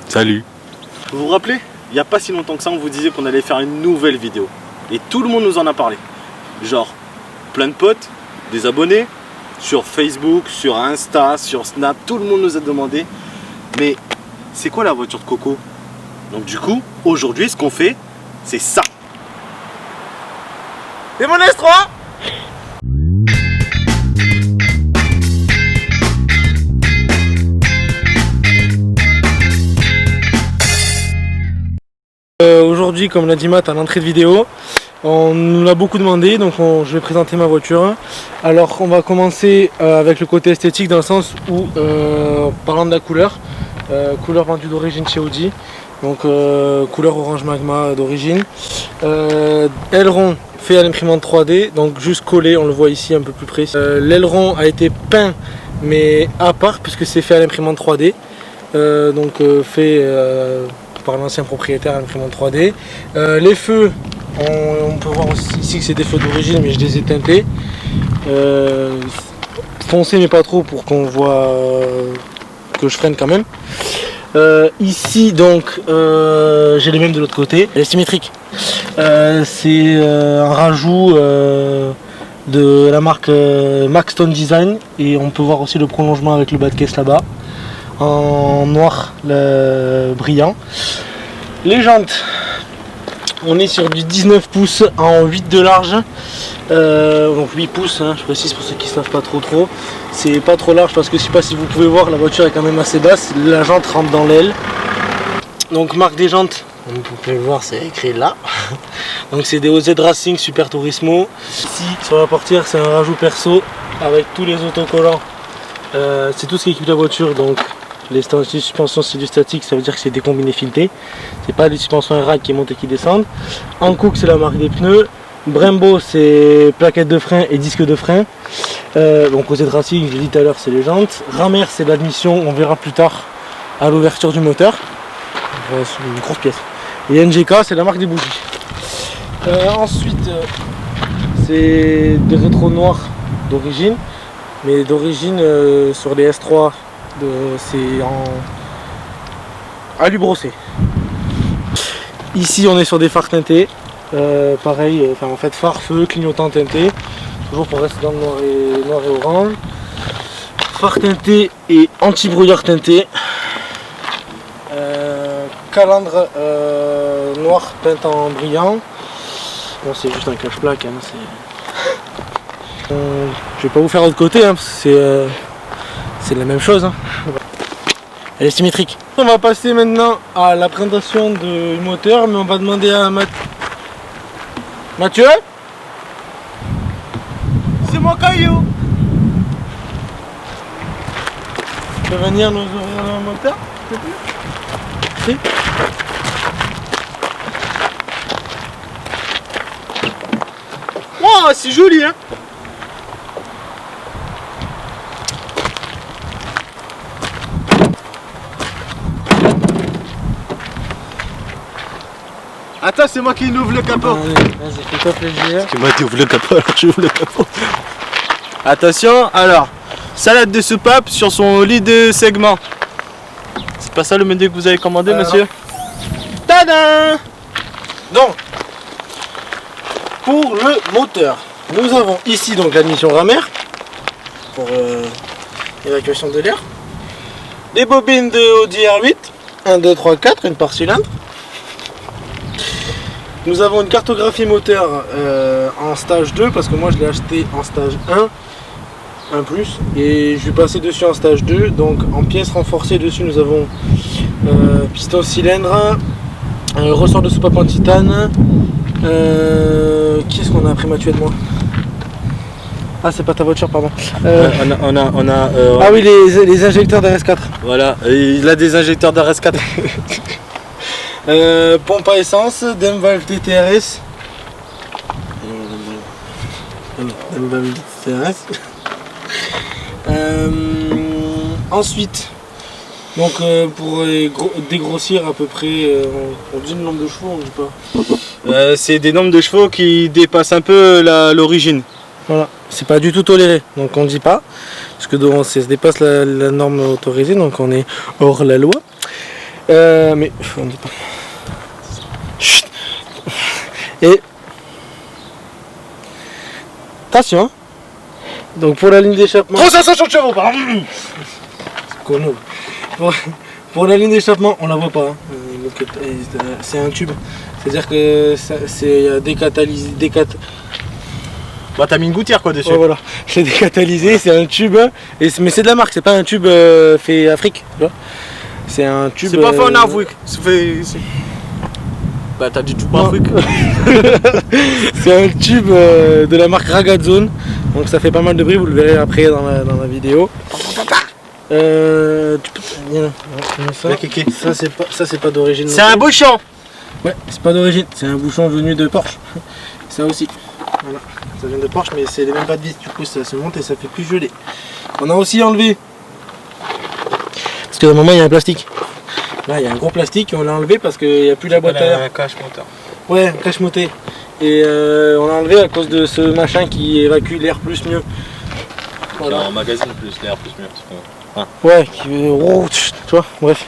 Salut. Vous vous rappelez, il n'y a pas si longtemps que ça, on vous disait qu'on allait faire une nouvelle vidéo. Et tout le monde nous en a parlé. Genre, plein de potes, des abonnés, sur Facebook, sur Insta, sur Snap, tout le monde nous a demandé. Mais c'est quoi la voiture de Coco? Donc du coup, aujourd'hui, ce qu'on fait, c'est ça. Et mon S3 Aujourd'hui, comme l'a dit Matt à l'entrée de vidéo, on nous l'a beaucoup demandé, donc je vais présenter ma voiture. Alors on va commencer avec le côté esthétique, dans le sens où, parlant de la couleur, couleur vendue d'origine chez Audi, donc couleur orange magma d'origine. Aileron fait à l'imprimante 3D, donc juste collé, on le voit ici un peu plus près. L'aileron a été peint mais à part, puisque c'est fait à l'imprimante 3D, donc fait par l'ancien propriétaire à l'imprimante 3D. Les feux, on peut voir aussi ici que c'est des feux d'origine, mais je les ai teintés. Foncés mais pas trop, pour qu'on voit que je freine quand même. Ici donc j'ai les mêmes de l'autre côté. Elle est symétrique. C'est un rajout de la marque Maxton Design, et on peut voir aussi le prolongement avec le bas de caisse là-bas en noir brillant. Les jantes, on est sur du 19 pouces en 8 de large, donc 8 pouces, hein, je précise pour ceux qui ne savent pas trop. C'est pas trop large parce que je sais pas si vous pouvez voir, la voiture est quand même assez basse, la jante rentre dans l'aile. Donc marque des jantes, comme vous pouvez voir, c'est écrit là. Donc c'est des OZ Racing Super Turismo. Ici sur la portière, c'est un rajout perso avec tous les autocollants. C'est tout ce qui équipe la voiture, donc les suspensions c'est du statique, ça veut dire que c'est des combinés filetés. C'est pas des suspensions rack qui montent et qui descendent. Hankook c'est la marque des pneus. Brembo c'est plaquettes de frein et disques de frein. Donc OZ Racing, je l'ai dit tout à l'heure, c'est les jantes. Ramer c'est l'admission, on verra plus tard à l'ouverture du moteur. C'est une grosse pièce. Et NGK c'est la marque des bougies. Ensuite c'est des rétros noirs d'origine, mais d'origine sur les S3 c'est en alu brossé. Ici on est sur des phares teintés, pareil, en fait phare, feu, clignotant teinté, toujours pour rester dans le noir et orange. Phare teinté et anti-brouillard teinté. Calandre noir peint en brillant. Bon, c'est juste un cache-plaque, hein, je vais pas vous faire de l'autre côté, hein, parce que c'est la même chose. Hein. Elle est symétrique. On va passer maintenant à la présentation du moteur, mais on va demander à Mathieu. C'est mon caillou. Tu peux venir nous ouvrir le moteur, s'il te plaît? Si. Oh, c'est joli, hein. Attends, c'est moi qui ouvre le capot. Vas-y, fais-toi plaisir. Parce que moi, tu ouvres le capot, alors j'ouvre le capot. Attention, alors, salade de soupape sur son lit de segment. C'est pas ça le menu que vous avez commandé, monsieur? Tadam! Donc, pour le moteur, nous avons ici donc l'admission Ramer pour évacuation de l'air, des bobines de Audi R8, 1, 2, 3, 4, une par cylindre. Nous avons une cartographie moteur en stage 2, parce que moi je l'ai acheté en stage 1 plus, et je vais passer dessus en stage 2. Donc en pièces renforcées dessus, nous avons piston cylindre, ressort de soupape en titane. Qu'est-ce qu'on a après, Mathieu de moi? Ah, c'est pas ta voiture, pardon. Ah oui, les injecteurs d'RS4. Voilà, il a des injecteurs d'RS4. Pompe à essence, DEM valve TTRS. DEM valve TTRS. Ensuite, donc pour dégrossir à peu près, on dit le nombre de chevaux, on dit pas. C'est des nombres de chevaux qui dépassent un peu l'origine. Voilà, c'est pas du tout toléré, donc on ne dit pas, parce que ça dépasse la norme autorisée, donc on est hors la loi. Mais on dit pas. Chut. Et attention, hein. Donc pour la ligne d'échappement. Oh, ça change de chevaux, pardon. Pour la ligne d'échappement, on la voit pas. Hein. C'est un tube. C'est-à-dire que c'est décatalysé. Bah t'as mis une gouttière quoi dessus. Ouais, voilà. C'est décatalysé, c'est un tube. Mais c'est de la marque, c'est pas un tube fait Afrique. C'est un tube. C'est pas fait en Afrique. Bah t'as dit tout pas Afrique. C'est un tube de la marque Ragazone. Donc ça fait pas mal de bruit, vous le verrez après dans la vidéo. Ça c'est pas d'origine. C'est un bouchon. Ouais, c'est pas d'origine, c'est un bouchon venu de Porsche. Ça aussi. Voilà, ça vient de Porsche, mais c'est les mêmes pas de vis, du coup ça se monte et ça fait plus gelé. On a aussi enlevé. Parce qu'à un moment il y a un plastique. Là il y a un gros plastique et on l'a enlevé parce qu'il n'y a plus la boîte à air. Un cache moteur. Ouais, un cache moteur. Et on l'a enlevé à cause de ce machin qui évacue l'air plus mieux. Voilà. En magazine plus, l'air plus mieux. Ouais, qui tu vois, bref.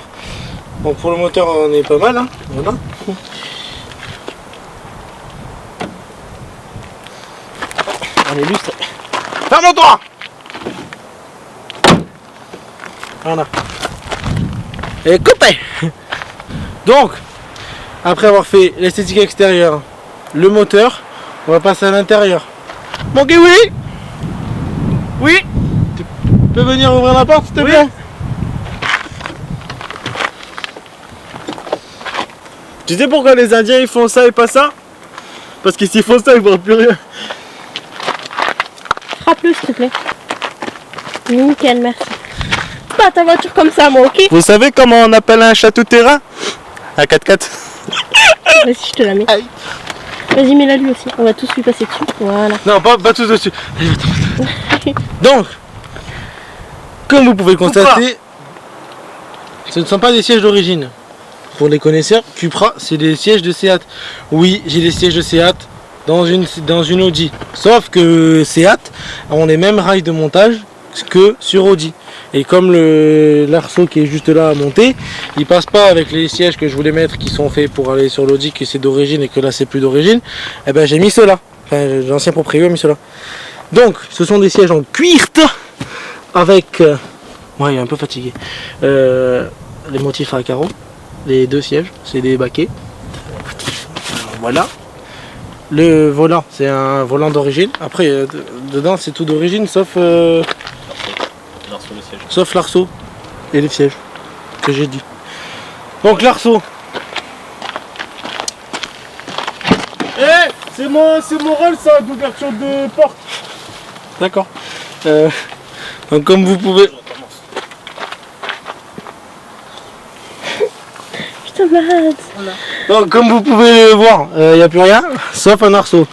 Donc pour le moteur on est pas mal, hein. Voilà. On est lustre. Ferme-toi. Voilà. Écoutez. Donc, après avoir fait l'esthétique extérieure, le moteur, on va passer à l'intérieur. Mon kiwi. Oui. Tu peux venir ouvrir la porte s'il te plaît? Tu sais pourquoi les Indiens ils font ça et pas ça? Parce que s'ils font ça ils voient plus rien. Frappe-le s'il te plaît. Nickel, merci. Pas ta voiture comme ça moi, ok? Vous savez comment on appelle un château terrain? Un 4x4. Vas-y, je te la mets. Vas-y, mets-la lui aussi. On va tous lui passer dessus. Voilà. Non, pas tous dessus. Donc, comme vous pouvez le constater, ce ne sont pas des sièges d'origine. Pour les connaisseurs, Cupra, c'est des sièges de Seat. Oui, j'ai des sièges de Seat dans une Audi. Sauf que Seat ont les mêmes rails de montage que sur Audi. Et comme l'arceau qui est juste là à monter, il passe pas avec les sièges que je voulais mettre qui sont faits pour aller sur l'Audi, que c'est d'origine et que là c'est plus d'origine, et ben j'ai mis cela. Enfin, l'ancien propriétaire a mis cela. Donc, ce sont des sièges en cuir avec... ouais, il est un peu fatigué. Les motifs à carreaux. Les deux sièges, c'est des baquets. Voilà. Le volant, c'est un volant d'origine. Après, dedans, c'est tout d'origine, sauf l'arceau et les sièges que j'ai dit. Donc l'arceau. C'est mon rôle ça, d'ouverture de porte. D'accord. Donc comme vous pouvez... Donc, comme vous pouvez le voir, il n'y a plus rien, sauf un arceau.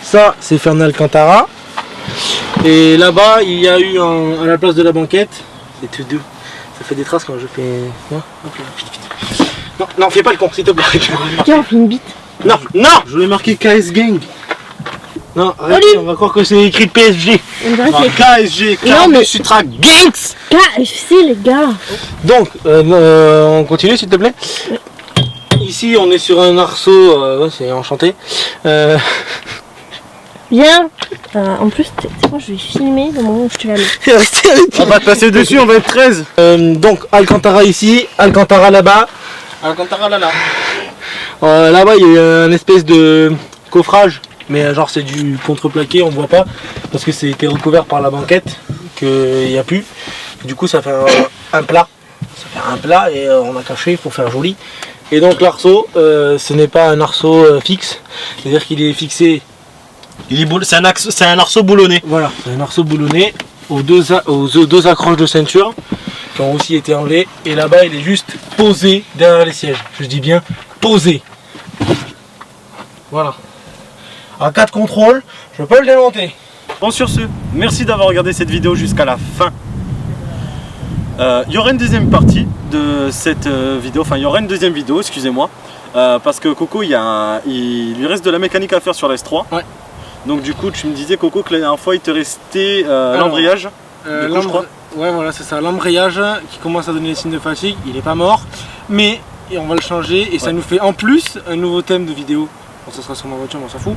Ça, c'est Fernand Alcantara. Et là-bas, il y a eu à la place de la banquette, c'est tous deux. Ça fait des traces quand je fais... Non, non, fais pas le con, s'il te plaît. Tiens, on fait une bite. Non, non. Je voulais marquer KS Gang. Non, arrête, on va croire que c'est écrit PSG. On dirait que KSG, mais... Sutra Gangs. KFC les gars. Donc, on continue s'il te plaît. Ici, on est sur un arceau, c'est enchanté. Viens. En plus, moi je vais filmer le moment où je te la mets. On va passer dessus, on va être 13. Donc, Alcantara ici, Alcantara là-bas. Alcantara là. Là-bas, il y a une espèce de coffrage, mais genre c'est du contreplaqué, on voit pas, parce que c'était recouvert par la banquette, qu'il n'y a plus. Du coup, ça fait un plat. Ça fait un plat et on a caché pour faire joli. Et donc l'arceau, ce n'est pas un arceau fixe, c'est-à-dire qu'il est fixé. C'est un arceau boulonné. Voilà, c'est un arceau boulonné aux deux accroches de ceinture qui ont aussi été enlevées. Et là-bas, il est juste posé derrière les sièges. Je dis bien posé. Voilà. En cas de contrôle, je peux le démonter. Bon, sur ce, merci d'avoir regardé cette vidéo jusqu'à la fin. Il y aura une deuxième partie de cette vidéo, enfin il y aura une deuxième vidéo, excusez-moi, parce que Coco, il lui reste de la mécanique à faire sur l'S3. Ouais. Donc du coup, tu me disais Coco que la dernière fois il te restait l'embrayage. Ouais, voilà, c'est ça, l'embrayage qui commence à donner des signes de fatigue. Il n'est pas mort, mais et on va le changer et ça nous fait en plus un nouveau thème de vidéo. Bon, ça sera sur ma voiture, mais on s'en fout.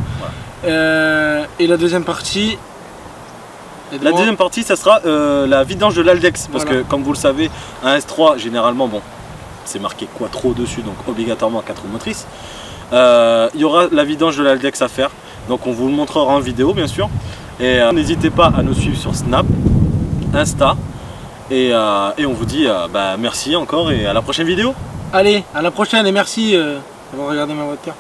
Et la deuxième partie. La deuxième partie, ça sera la vidange de l'Aldex. Parce que, comme vous le savez, un S3, généralement, bon, c'est marqué Quattro dessus, donc obligatoirement 4 roues motrices. Il y aura la vidange de l'Aldex à faire. Donc, on vous le montrera en vidéo, bien sûr. Et n'hésitez pas à nous suivre sur Snap, Insta. Et on vous dit merci encore et à la prochaine vidéo. Allez, à la prochaine et merci d'avoir regardé ma voiture.